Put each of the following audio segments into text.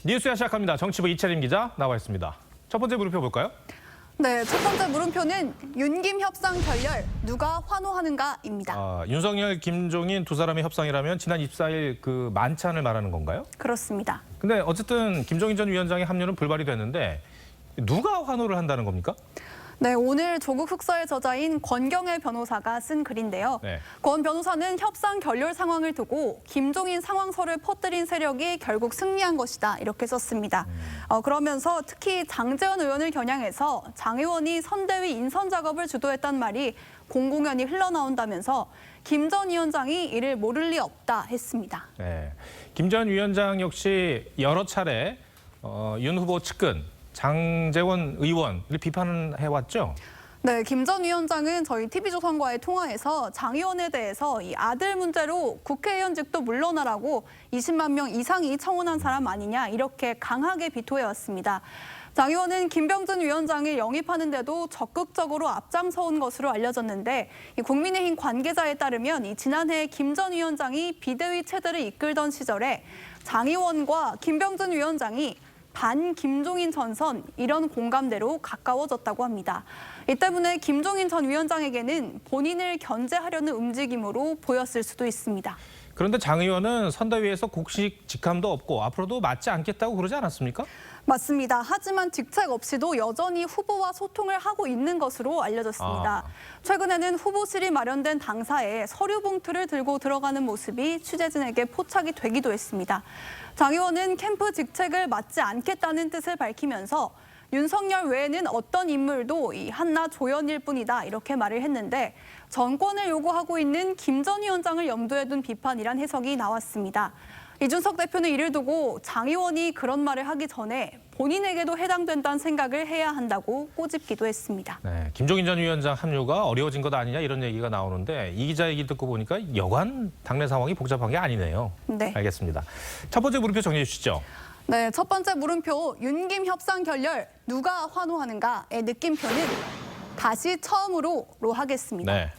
뉴스야 시작합니다. 정치부 이채림 기자 나와 있습니다. 첫 번째 물음표 볼까요? 네, 첫 번째 물음표는 윤김 협상 결렬 누가 환호하는가입니다. 윤석열, 김종인 두 사람의 협상이라면 지난 24일 그 만찬을 말하는 건가요? 그렇습니다. 근데 어쨌든 김종인 전 위원장의 합류는 불발이 됐는데 누가 환호를 한다는 겁니까? 네, 오늘 조국 흑서의 저자인 권경애 변호사가 쓴 글인데요. 네. 권 변호사는 협상 결렬 상황을 두고 김종인 상황설을 퍼뜨린 세력이 결국 승리한 것이다 이렇게 썼습니다. 그러면서 특히 장제원 의원을 겨냥해서 장 의원이 선대위 인선 작업을 주도했단 말이 공공연히 흘러나온다면서 김 전 위원장이 이를 모를 리 없다 했습니다. 네. 김 전 위원장 역시 여러 차례 윤 후보 측근 장제원 의원을 비판해왔죠? 네, 김 전 위원장은 저희 TV조선과의 통화에서 장 의원에 대해서 이 아들 문제로 국회의원직도 물러나라고 20만 명 이상이 청원한 사람 아니냐 이렇게 강하게 비토해왔습니다. 장 의원은 김병준 위원장을 영입하는데도 적극적으로 앞장서온 것으로 알려졌는데 국민의힘 관계자에 따르면 지난해 김 전 위원장이 비대위 체제를 이끌던 시절에 장 의원과 김병준 위원장이 반 김종인 전선 이런 공감대로 가까워졌다고 합니다. 이 때문에 김종인 전 위원장에게는 본인을 견제하려는 움직임으로 보였을 수도 있습니다. 그런데 장 의원은 선대위에서 공식 직함도 없고 앞으로도 맡지 않겠다고 그러지 않았습니까? 맞습니다. 하지만 직책 없이도 여전히 후보와 소통을 하고 있는 것으로 알려졌습니다. 최근에는 후보실이 마련된 당사에 서류 봉투를 들고 들어가는 모습이 취재진에게 포착이 되기도 했습니다. 장 의원은 캠프 직책을 맡지 않겠다는 뜻을 밝히면서 윤석열 외에는 어떤 인물도 이 한나 조연일 뿐이다 이렇게 말을 했는데 정권을 요구하고 있는 김 전 위원장을 염두에 둔 비판이란 해석이 나왔습니다. 이준석 대표는 이를 두고 장 의원이 그런 말을 하기 전에 본인에게도 해당된다는 생각을 해야 한다고 꼬집기도 했습니다. 네, 김종인 전 위원장 합류가 어려워진 것 아니냐 이런 얘기가 나오는데 이 기자 얘기 듣고 보니까 여간 당내 상황이 복잡한 게 아니네요. 네. 알겠습니다. 첫 번째 물음표 정리해 주시죠. 네, 첫 번째 물음표 윤김 협상 결렬 누가 환호하는가의 느낌표는 다시 처음으로로 하겠습니다. 네.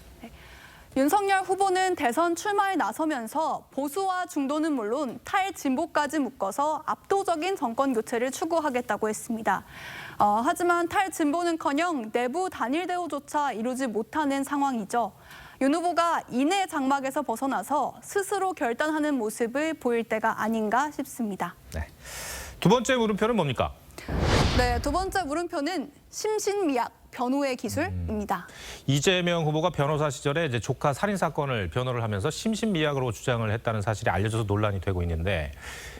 윤석열 후보는 대선 출마에 나서면서 보수와 중도는 물론 탈진보까지 묶어서 압도적인 정권 교체를 추구하겠다고 했습니다. 하지만 탈진보는커녕 내부 단일 대우조차 이루지 못하는 상황이죠. 윤 후보가 인해 장막에서 벗어나서 스스로 결단하는 모습을 보일 때가 아닌가 싶습니다. 네. 두 번째 물음표는 뭡니까? 네, 두 번째 물음표는 심신미약 변호의 기술입니다. 이재명 후보가 변호사 시절에 이제 조카 살인 사건을 변호를 하면서 심신미약으로 주장을 했다는 사실이 알려져서 논란이 되고 있는데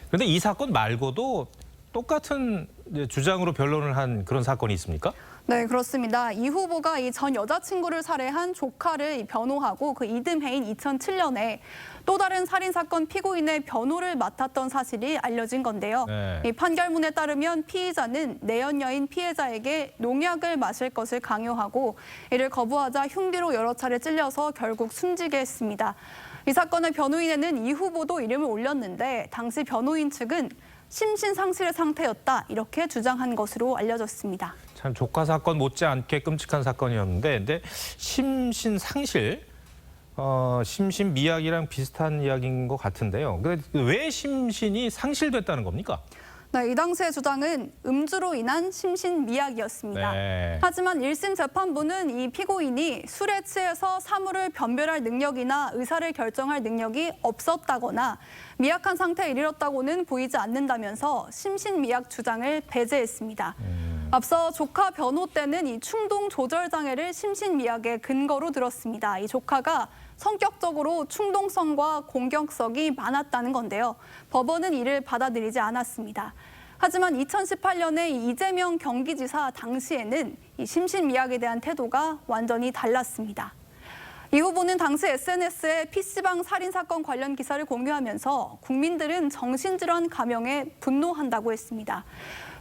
그런데 이 사건 말고도 똑같은 주장으로 변론을 한 그런 사건이 있습니까? 네, 그렇습니다. 이 후보가 이 전 여자친구를 살해한 조카를 변호하고 그 이듬해인 2007년에 또 다른 살인사건 피고인의 변호를 맡았던 사실이 알려진 건데요. 네. 이 판결문에 따르면 피의자는 내연녀인 피해자에게 농약을 마실 것을 강요하고 이를 거부하자 흉기로 여러 차례 찔려서 결국 숨지게 했습니다. 이 사건의 변호인에는 이 후보도 이름을 올렸는데 당시 변호인 측은 심신상실의 상태였다 이렇게 주장한 것으로 알려졌습니다. 참 조카 사건 못지않게 끔찍한 사건이었는데 근데 심신상실, 심신미약이랑 비슷한 이야기인 것 같은데요. 근데 왜 심신이 상실됐다는 겁니까? 네, 이 당시의 주장은 음주로 인한 심신미약이었습니다. 네. 하지만 1심 재판부는 이 피고인이 술에 취해서 사물을 변별할 능력이나 의사를 결정할 능력이 없었다거나 미약한 상태에 이르렀다고는 보이지 않는다면서 심신미약 주장을 배제했습니다. 앞서 조카 변호 때는 이 충동 조절 장애를 심신미약의 근거로 들었습니다. 이 조카가 성격적으로 충동성과 공격성이 많았다는 건데요. 법원은 이를 받아들이지 않았습니다. 하지만 2018년에 이재명 경기지사 당시에는 이 심신미약에 대한 태도가 완전히 달랐습니다. 이 후보는 당시 SNS에 PC방 살인사건 관련 기사를 공유하면서 국민들은 정신질환 감염에 분노한다고 했습니다.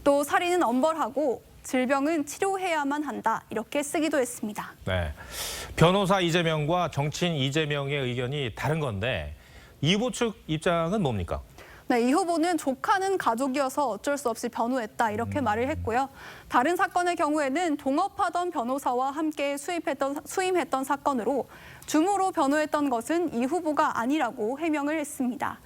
또 살인은 엄벌하고 질병은 치료해야만 한다 이렇게 쓰기도 했습니다. 네. 변호사 이재명과 정치인 이재명의 의견이 다른 건데 이 후보 측 입장은 뭡니까? 네, 이 후보는 조카는 가족이어서 어쩔 수 없이 변호했다 이렇게 말을 했고요. 다른 사건의 경우에는 동업하던 변호사와 함께 수임했던 사건으로 줌으로 변호했던 것은 이 후보가 아니라고 해명을 했습니다.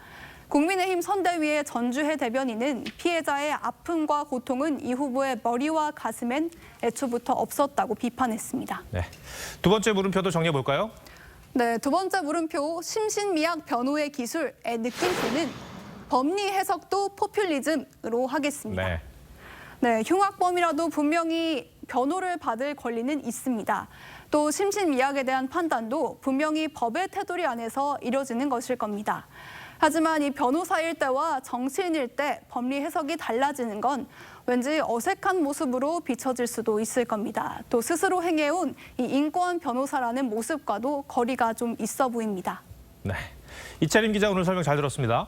국민의힘 선대위의 전주혜 대변인은 피해자의 아픔과 고통은 이 후보의 머리와 가슴엔 애초부터 없었다고 비판했습니다. 네. 두 번째 물음표도 정리해 볼까요? 네, 두 번째 물음표 심신미약 변호의 기술의 느낌표는 법리 해석도 포퓰리즘으로 하겠습니다. 네. 네, 흉악범이라도 분명히 변호를 받을 권리는 있습니다. 또 심신미약에 대한 판단도 분명히 법의 테두리 안에서 이뤄지는 것일 겁니다. 하지만 이 변호사일 때와 정치인일 때 법리 해석이 달라지는 건 왠지 어색한 모습으로 비춰질 수도 있을 겁니다. 또 스스로 행해온 이 인권 변호사라는 모습과도 거리가 좀 있어 보입니다. 네. 이채림 기자 오늘 설명 잘 들었습니다.